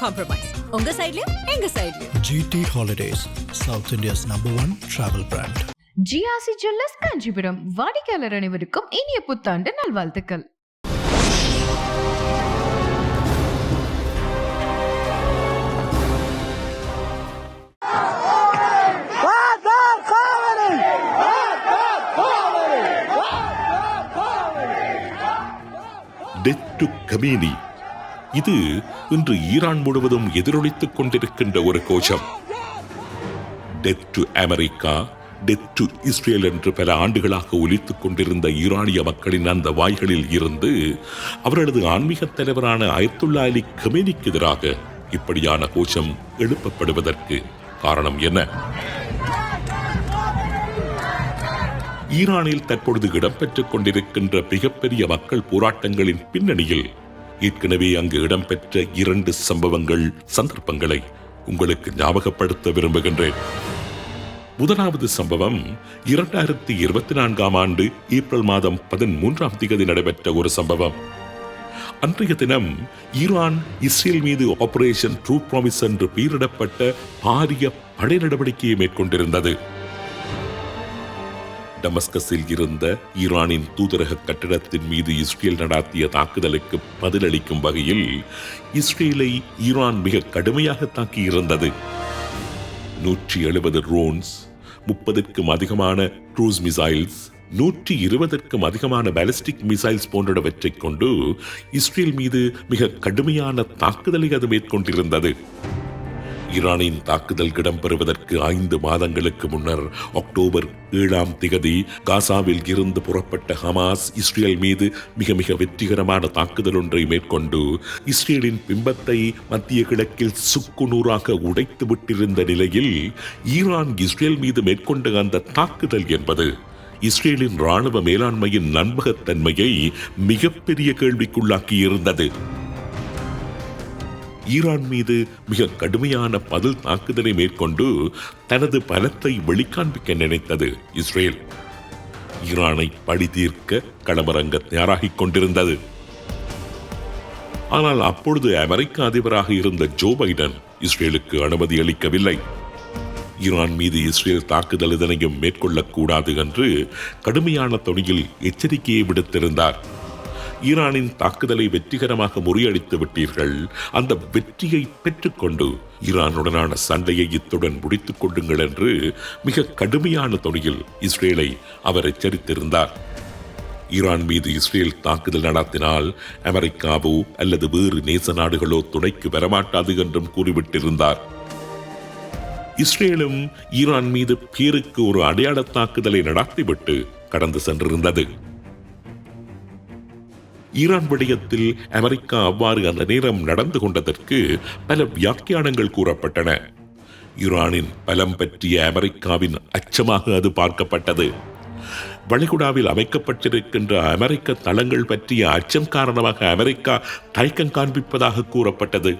Compromise. உங்க சைடுலயும் எங்க சைடுலயும். GT Holidays, South India's #1 travel brand. GRC jewellers Kanchipuram வாடிக்கையாளர் அனைவருக்கும் இனிய புத்தாண்டு நல்வாழ்த்துக்கள். டெத் டு கமேனி, இது இன்று ஈரான் முழுவதும் எதிரொலித்துக் கொண்டிருக்கின்ற ஒரு கோஷம். Death to America, death to Israel என்று பல ஆண்டுகளாக ஒலித்துக் கொண்டிருந்த ஈரானிய மக்களின் அந்த வாய்களில் இருந்து அவர்களது ஆன்மீக தலைவரான அயத்துல்லா அலி கமேனிக்கு எதிராக இப்படியான கோஷம் எழுப்பப்படுவதற்கு காரணம் என்ன? ஈரானில் தற்பொழுது இடம்பெற்றுக் கொண்டிருக்கின்ற மிகப்பெரிய மக்கள் போராட்டங்களின் பின்னணியில் ஏற்கனவே அங்கு இடம்பெற்ற 2 சந்தர்ப்பங்களை உங்களுக்கு ஞாபகப்படுத்த விரும்புகின்றேன். முதலாவது சம்பவம் 2024 ஆண்டு ஏப்ரல் மாதம் 13 நடைபெற்ற ஒரு சம்பவம். அன்றைய தினம் ஈரான் இஸ்ரேல் மீது ஆபரேஷன் ட்ரூ ப்ராமிஸ் என்று பெயரிடப்பட்ட பாரிய படை நடவடிக்கையை மேற்கொண்டிருந்தது. டமஸ்கஸில் இருந்த ஈரானின் தூதரக கட்டிடத்தின் மீது இஸ்ரேல் நடாத்திய தாக்குதலுக்கு பதிலளிக்கும் வகையில் இஸ்ரேலை ஈரான் மிக கடுமையாக தாக்கியிருந்தது. 170 ட்ரோன்ஸ், 30க்கும் அதிகமான க்ரூஸ் மிசைல்ஸ், 120க்கும் அதிகமான பாலிஸ்டிக் மிசைல்ஸ் போன்றவற்றை கொண்டு இஸ்ரேல் மீது மிக கடுமையான தாக்குதலை அது மேற்கொண்டிருந்தது. ஈரானின் தாக்குதல் இடம்பெறுவதற்கு 5 மாதங்களுக்கு முன்னர் அக்டோபர் 7 காசாவில் இருந்து புறப்பட்ட ஹமாஸ் இஸ்ரேல் மீது மிக வெற்றிகரமான தாக்குதல் ஒன்றை மேற்கொண்டு இஸ்ரேலின் பிம்பத்தை மத்திய கிழக்கில் சுக்குநூறாக உடைத்து விட்டிருந்த நிலையில் ஈரான் இஸ்ரேல் மீது மேற்கொண்ட அந்த தாக்குதல் என்பது இஸ்ரேலின் இராணுவ மேலாண்மையின் நம்பகத்தன்மையை மிகப்பெரிய கேள்விக்குள்ளாக்கி இருந்தது. ஈரான் மீது மிக கடுமையான பதில் தாக்குதலை மேற்கொண்டு தனது பலத்தை வெளிக்காண்பிக்க நினைத்தது இஸ்ரேல். ஈரானை பழி தீர்க்க களமிறங்க தயாராகிக் கொண்டிருந்தது. ஆனால் அப்பொழுது அமெரிக்க அதிபராக இருந்த ஜோ பைடன் இஸ்ரேலுக்கு அனுமதி அளிக்கவில்லை. ஈரான் மீது இஸ்ரேல் தாக்குதல் இதனையும் மேற்கொள்ளக்கூடாது என்று கடுமையான தொனியில் எச்சரிக்கையை விடுத்திருந்தார். ஈரானின் தாக்குதலை வெற்றிகரமாக முறியடித்து விட்டீர்கள், அந்த வெற்றியை பெற்றுக்கொண்டு ஈரானுடனான சண்டையை இத்துடன் முடித்துக் கொள்ளுங்கள் என்று மிக கடுமையான தொனியில் இஸ்ரேலை அவர் எச்சரித்திருந்தார். ஈரான் மீது இஸ்ரேல் தாக்குதல் நடத்தினால் அமெரிக்காவோ அல்லது வேறு நேச நாடுகளோ துணைக்கு வரமாட்டாது என்றும் கூறிவிட்டிருந்தார். இஸ்ரேலும் ஈரான் மீது பேருக்கு ஒரு அடையாள தாக்குதலை நடத்திவிட்டு கடந்து சென்றிருந்தது. ஈரான் விடயத்தில் அமெரிக்கா அவ்வாறு அந்த நேரம் நடந்து கொண்டதற்கு பல வியாக்கியானங்கள் கூறப்பட்டன. ஈரானின் பலம் பற்றிய அமெரிக்காவின் அச்சமாக அது பார்க்கப்பட்டது. வளைகுடாவில் அமைக்கப்பட்டிருக்கின்ற அமெரிக்க தளங்கள் பற்றிய அச்சம் காரணமாக அமெரிக்கா தயக்கம் காண்பிப்பதாக கூறப்பட்டது.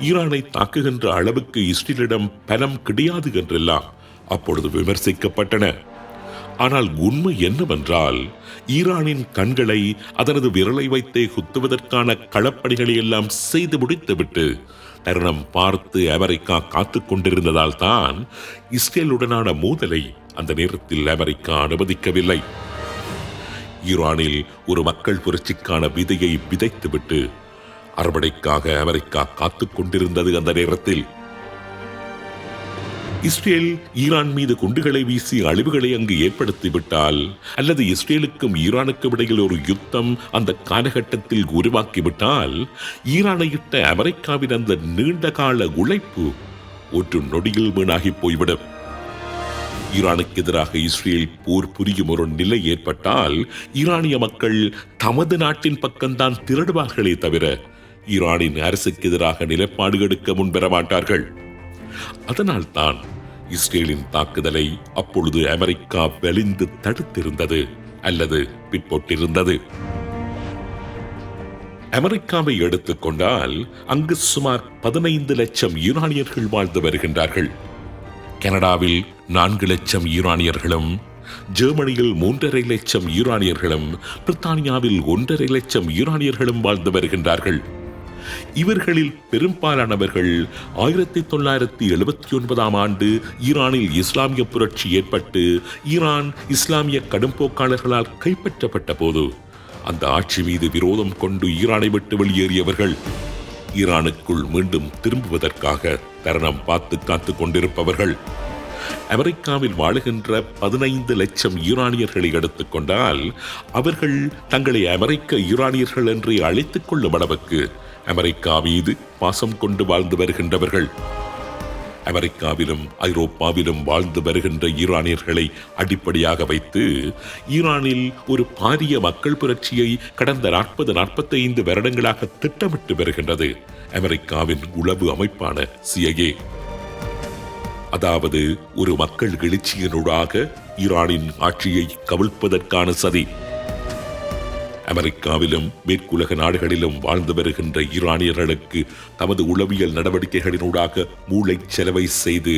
ஈரானை தாக்குகின்ற அளவுக்கு இஸ்ரேலிடம் பலம் கிடையாது என்றெல்லாம் அப்பொழுது விமர்சிக்கப்பட்டன. ஆனால் உண்மை என்னவென்றால் ஈரானின் கண்களை அதனது விரலை வைத்தே குத்துவதற்கான களப்பணிகளை எல்லாம் செய்து முடித்துவிட்டு தருணம் பார்த்து அமெரிக்கா காத்துக் கொண்டிருந்ததால் தான் இஸ்ரேலுடனான மோதலை அந்த நேரத்தில் அமெரிக்கா அனுமதிக்கவில்லை. ஈரானில் ஒரு மக்கள் புரட்சிக்கான விதையை விதைத்துவிட்டு அறுவடைக்காக அமெரிக்கா காத்துக் கொண்டிருந்தது. அந்த நேரத்தில் இஸ்ரேல் ஈரான் மீது குண்டுகளை வீசி அழிவுகளை அங்கு ஏற்படுத்திவிட்டால் அல்லது இஸ்ரேலுக்கும் ஈரானுக்கும் இடையில் ஒரு யுத்தம் அந்த காலகட்டத்தில் உருவாக்கிவிட்டால் ஈரானையிட்ட அமெரிக்காவின் அந்த நீண்ட கால உழைப்பு ஒரு நொடியில் வீணாகி போய்விடும். ஈரானுக்கு எதிராக இஸ்ரேல் போர் புரியும் ஒரு நிலை ஏற்பட்டால் ஈரானிய மக்கள் தமது நாட்டின் பக்கம்தான் திரடுவார்களே தவிர ஈரானின் அரசுக்கு எதிராக நிலைப்பாடு எடுக்க முன்வர மாட்டார்கள். அதனால்தான் இஸ்ரேலின் தாக்குதலை அப்பொழுது அமெரிக்கா வலிந்து தடுத்திருந்தது அல்லது பிற்போட்டிருந்தது. அமெரிக்காவை எடுத்துக்கொண்டால் அங்கு சுமார் 15 லட்சம் ஈரானியர்கள் வாழ்ந்து வருகின்றார்கள். கனடாவில் 4 லட்சம் ஈரானியர்களும், ஜெர்மனியில் 3.5 லட்சம் ஈரானியர்களும், பிரித்தானியாவில் 1.5 லட்சம் ஈரானியர்களும் வாழ்ந்து வருகின்றார்கள். இவர்களில் பெரும்பாலானவர்கள் 1979 ஆண்டு ஈரானில் இஸ்லாமிய புரட்சி ஏற்பட்டு ஈரான் இஸ்லாமிய கடும்போக்காளர்களால் கைப்பற்றப்பட்ட போது அந்த ஆட்சி மீது விரோதம் கொண்டு ஈரானை விட்டு வெளியேறியவர்கள். ஈரானுக்குள் மீண்டும் திரும்புவதற்காக தருணம் பார்த்து காத்துக் கொண்டிருப்பவர்கள். அமெரிக்காவில் வாழுகின்ற 15 லட்சம் ஈரானியர்களை எடுத்துக் கொண்டால் அவர்கள் தங்களை அமெரிக்க ஈரானியர்கள் என்று அழைத்துக் கொள்ளும் அளவுக்கு அமெரிக்கா மீது பாசம் கொண்டு வாழ்ந்து வருகின்றவர்கள். அமெரிக்காவிலும் ஐரோப்பாவிலும் வாழ்ந்து வருகின்ற ஈரானியர்களை அடிப்படையாக வைத்து ஈரானில் ஒரு பாரிய மக்கள் புரட்சியை கடந்த 40-45 வருடங்களாக திட்டமிட்டு வருகின்றது அமெரிக்காவின் உளவு அமைப்பான CIA. அதாவது ஒரு மக்கள் எழுச்சியினூடாக ஈரானின் ஆட்சியை கவிழ்ப்பதற்கான சதி. அமெரிக்காவிலும் மேற்குலக நாடுகளிலும் வாழ்ந்து வருகின்ற ஈரானியர்களுக்கு தமது உளவியல் நடவடிக்கைகளினூடாக மூளை செலவை செய்து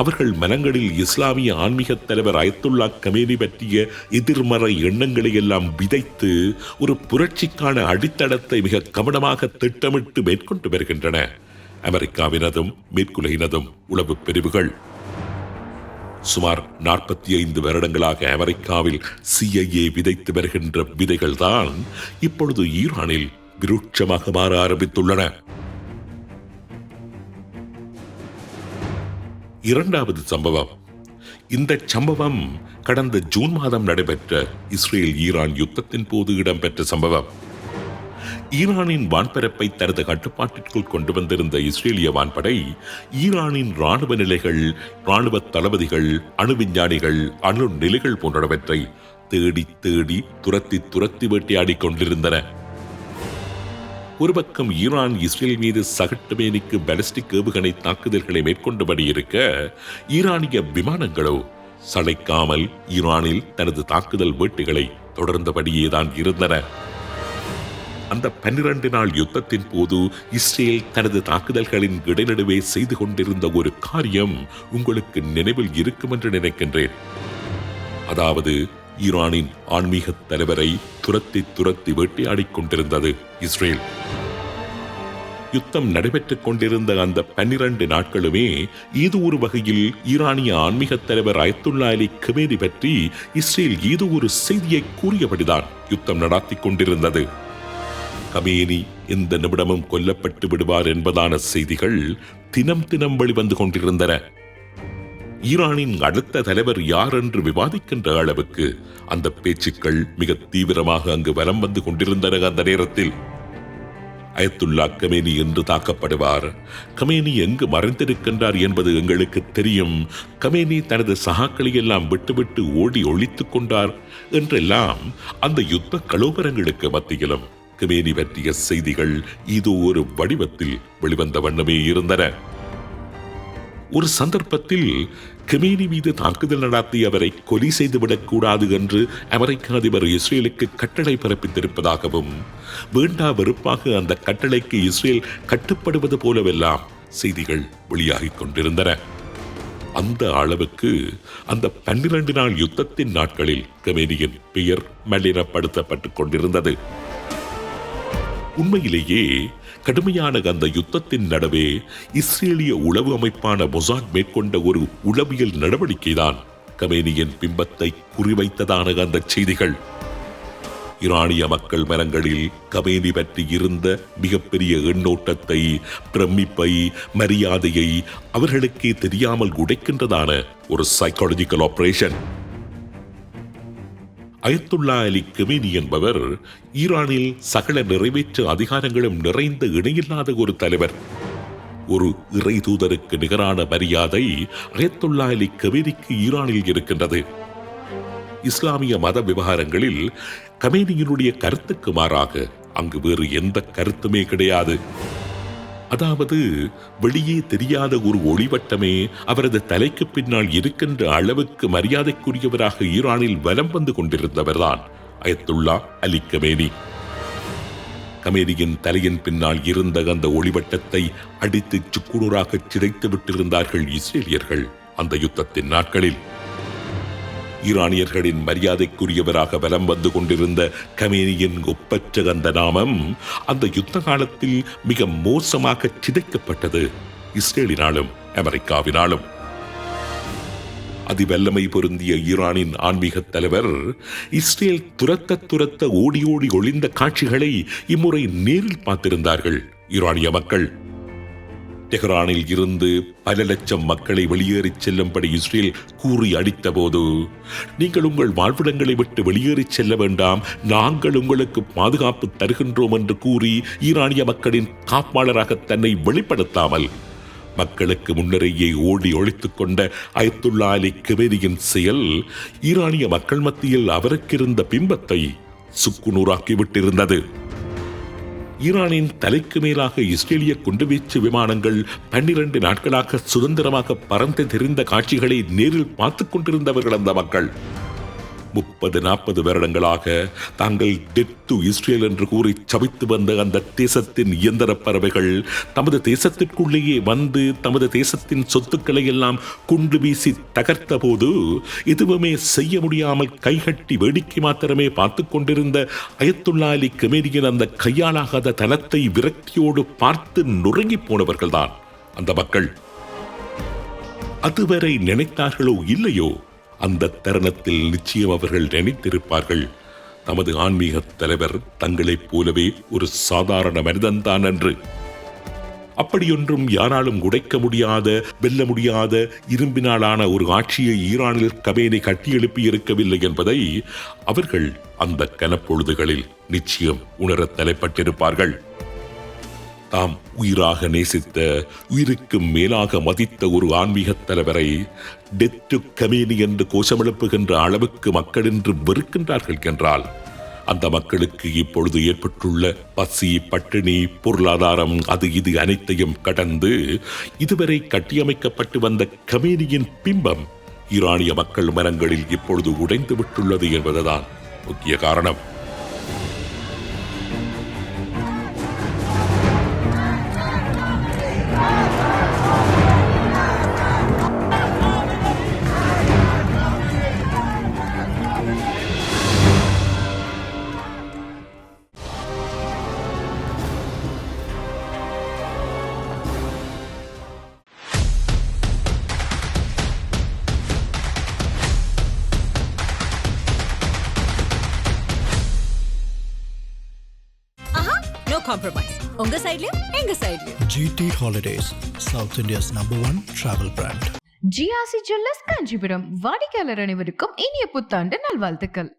அவர்கள் மனங்களில் இஸ்லாமிய ஆன்மீக தலைவர் அயத்துல்லா கமேனி பற்றிய எதிர்மறை எண்ணங்களை எல்லாம் விதைத்து ஒரு புரட்சிக்கான அடித்தளத்தை மிக கவனமாக திட்டமிட்டு மேற்கொண்டு வருகின்றன அமெரிக்காவினதும் மேற்குலகினதும் உளவு பிரிவுகள். சுமார் 45 வருடங்களாக அமெரிக்காவில் CIA விதைத்து வருகின்ற விதைகள் தான் இப்பொழுது ஈரானில் விருட்சமாக மாற ஆரம்பித்துள்ளன. இரண்டாவது சம்பவம். இந்த சம்பவம் கடந்த ஜூன் மாதம் நடைபெற்ற இஸ்ரேல் ஈரான் யுத்தத்தின் போது இடம்பெற்ற சம்பவம். ஈரானின் வான்பரப்பை தனது கட்டுப்பாட்டிற்குள் கொண்டு வந்திருந்த இஸ்ரேலிய வான்படை ஈரானின் இராணுவ நிலைகள், இராணுவ தளபதிகள், அணு விஞ்ஞானிகள், அணு நிலைகள் போன்றவற்றை தேடி தேடி துரத்தி வேட்டையாடி கொண்டிருந்தன. ஒரு பக்கம் ஈரான் இஸ்ரேல் மீது சகட்டு மேனிக்கு பாலிஸ்டிக் ஏவுகணை தாக்குதல்களை மேற்கொண்டபடி இருக்க, ஈரானிய விமானங்களோ சளைக்காமல் ஈரானில் தனது தாக்குதல் வேட்டைகளை தொடர்ந்தபடியேதான் இருந்தன. அந்த 12 நாள் யுத்தத்தின் போது இஸ்ரேல் தனது தாக்குதல்களின் இடைநடுவே செய்து கொண்டிருந்த ஒரு காரியம் உங்களுக்கு நினைவில் இருக்கும் என்று நினைக்கின்றேன். அதாவது ஈரானின் ஆன்மீக தலைவரை துரத்தி வேட்டையாடிக் கொண்டிருந்தது இஸ்ரேல். யுத்தம் நடைபெற்றுக் கொண்டிருந்த அந்த 12 நாட்களுமே ஏதோ ஒரு வகையில் ஈரானிய ஆன்மீக தலைவர் அயத்துல்லா அலி கமேனி பற்றி இஸ்ரேல் ஏதோ ஒரு செய்தியை கூறியபடிதான் யுத்தம் நடாத்தி கொண்டிருந்தது. கமேனி எந்த நிமிடமும் கொல்லப்பட்டு விடுவார் என்பதான செய்திகள் தினம் வெளிவந்து கொண்டிருந்தன. ஈரானின் அடுத்த தலைவர் யார் என்று விவாதிக்கின்ற அளவுக்கு அந்த பேச்சுக்கள் மிக தீவிரமாக அங்கு வலம் வந்து கொண்டிருந்தன. அந்த நேரத்தில் அயத்துல்லா கமேனி என்று தாக்கப்படுவார், கமேனி எங்கு மறைந்திருக்கின்றார் என்பது எங்களுக்கு தெரியும், கமேனி தனது சகாக்களை எல்லாம் விட்டுவிட்டு ஓடி ஒழித்துக் கொண்டார் என்றெல்லாம் அந்த யுத்த கலோபரங்களுக்கு மத்தியிலும் கமேனி பற்றிய செய்திகள் இதோ ஒரு வடிவத்தில் வெளிவந்த வண்ணமே இருந்தன. ஒரு சந்தர்ப்பத்தில் கமேனி மீது தாக்குதல் நடத்தி அவரை கொலை செய்துவிடக்கூடாது என்று அமெரிக்க அதிபர் இஸ்ரேலுக்கு கட்டளை பிறப்பித்திருப்பதாகவும், வேண்டா வெறுப்பாக அந்த கட்டளைக்கு இஸ்ரேல் கட்டுப்படுவது போலவெல்லாம் செய்திகள் வெளியாகிக் கொண்டிருந்தன. அந்த அளவுக்கு அந்த 12 நாள் யுத்தத்தின் நாட்களில் கமேனியின் பெயர் மலினப்படுத்தப்பட்டுக் கொண்டிருந்தது. உண்மையிலேயே கடுமையான அந்த யுத்தத்தின் நடுவே இஸ்ரேலிய உளவு அமைப்பான மொசாட் மேற்கொண்ட ஒரு உளவியல் நடவடிக்கைதான் கமேனியின் பிம்பத்தை குறிவைத்ததான அந்த செய்திகள். ஈரானிய மக்கள் மனங்களில் கமேனி பற்றி இருந்த மிகப்பெரிய எண்ணோட்டத்தை, பிரமிப்பை, மரியாதையை அவர்களுக்கே தெரியாமல் உடைக்கின்றதான ஒரு psychological operation. Ayatollah Ali Khamenei என்பவர் ஈரானில் சகல நிறைவேற்று அதிகாரங்களும் நிறைந்த இணையில்லாத ஒரு தலைவர். ஒரு இறை தூதருக்கு நிகரான மரியாதை அயத்துல்லா அலி கமேனிக்கு ஈரானில் இருக்கின்றது. இஸ்லாமிய மத விவகாரங்களில் கமேனியினுடைய கருத்துக்கு மாறாக அங்கு வேறு எந்த கருத்துமே கிடையாது. அதாவது வெளியே தெரியாத ஒரு ஒளிவட்டமே அவரது தலைக்கு பின்னால் இருக்கின்ற அளவுக்கு மரியாதைக்குரியவராக ஈரானில் வலம் வந்து கொண்டிருந்தவர்தான் அயத்துல்லா அலி கமேனி. கமேனியின் தலையின் பின்னால் இருந்த அந்த ஒளிவட்டத்தை அடித்து சுக்குநூறாக சிதைத்து விட்டிருந்தார்கள் இஸ்ரேலியர்கள் அந்த யுத்தத்தின் நாட்களில். ஈரானியர்களின் மரியாதைக்குரியவராக வலம் வந்து கொண்டிருந்த கமேனியின் ஒப்பற்ற அந்த நாமம் அந்த யுத்த காலத்தில் மிக மோசமாக சிதைக்கப்பட்டது, இஸ்ரேலினாலும் அமெரிக்காவினாலும். அதிவல்லமை பொருந்திய ஈரானின் ஆன்மீக தலைவர் இஸ்ரேல் துரத்த ஓடி ஓடி ஒளிந்த காட்சிகளை இம்முறை நேரில் பார்த்திருந்தார்கள். ஈரானிய மக்கள் தெஹ்ரானில் இருந்து பல லட்சம் மக்களை வெளியேறிச் செல்லும்படி இஸ்ரேல் கூறி அடித்த போது, நீங்கள் உங்கள் வாழ்விடங்களை விட்டு வெளியேறிச் செல்ல வேண்டாம், நாங்கள் உங்களுக்கு பாதுகாப்பு தருகின்றோம் என்று கூறி ஈரானிய மக்களின் காப்பாளராக தன்னை வெளிப்படுத்தாமல் மக்களுக்கு முன்னரேயே ஓடி ஒழித்துக் கொண்ட அயத்துல்லா அலி கமேனியின் செயல் ஈரானிய மக்கள் மத்தியில் அவருக்கிருந்த பிம்பத்தை சுக்குநூறாக்கிவிட்டிருந்தது. ஈரானின் தலைக்கு மேலாக இஸ்ரேலிய குண்டுவீச்சு விமானங்கள் 12 நாட்களாக சுதந்திரமாக பறந்து தெரிந்த காட்சிகளை நேரில் பார்த்துக் கொண்டிருந்தவர்கள் அந்த மக்கள். 30-40 வருடங்களாக தாங்கள் டெட் டு இஸ்ரேல் என்று கூறி சபித்து வந்த அந்த தேசத்தின் இயந்திர பறவைகள் தமது தேசத்திற்குள்ளேயே வந்து தமது தேசத்தின் சொத்துக்களை எல்லாம் குண்டு வீசி தகர்த்த போது எதுவுமே செய்ய முடியாமல் கைகட்டி வேடிக்கை மாத்திரமே பார்த்து கொண்டிருந்த அயத்துல்லா அலி கமேனியின் அந்த கையாளாகாத தனத்தை விரக்தியோடு பார்த்து நொறுங்கி போனவர்கள்தான் அந்த மக்கள். அதுவரை நினைத்தார்களோ இல்லையோ, அந்த தருணத்தில் நிச்சயம் அவர்கள் நினைத்திருப்பார்கள், தமது ஆன்மீக தலைவர் தங்களைப் போலவே ஒரு சாதாரண மனிதன்தான் என்று. அப்படியொன்றும் யாராலும் உடைக்க முடியாத, வெல்ல முடியாத இரும்பினாலான ஒரு ஆட்சியை ஈரானில் கமேனி கட்டியெழுப்பி இருக்கவில்லை என்பதை அவர்கள் அந்த கனப்பொழுதுகளில் நிச்சயம் உணரத் தலைப்பட்டிருப்பார்கள். தாம் உயிராக நேசித்த, உயிருக்கு மேலாக மதித்த ஒரு ஆன்மீக தலைவரை டெத் டு கமேனி என்று கோஷமெழுப்புகின்ற அளவுக்கு மக்கள் இன்று வெறுக்கின்றார்கள் என்றால், அந்த மக்களுக்கு இப்பொழுது ஏற்பட்டுள்ள பசி, பட்டினி, பொருளாதாரம், அது இது அனைத்தையும் கடந்து இதுவரை கட்டியமைக்கப்பட்டு வந்த கமேனியின் பிம்பம் ஈரானிய மக்கள் மனங்களில் இப்பொழுது உடைந்து விட்டுள்ளது என்பதுதான் முக்கிய காரணம். No compromise. உங்க சைடுலயும் எங்க சைடுலயும். GT Holidays, South India's #1 travel brand. GRC jewellers Kanchipuram வாடிக்கையாளர் அனைவருக்கும் இனிய புத்தாண்டு நல்வாழ்த்துக்கள்.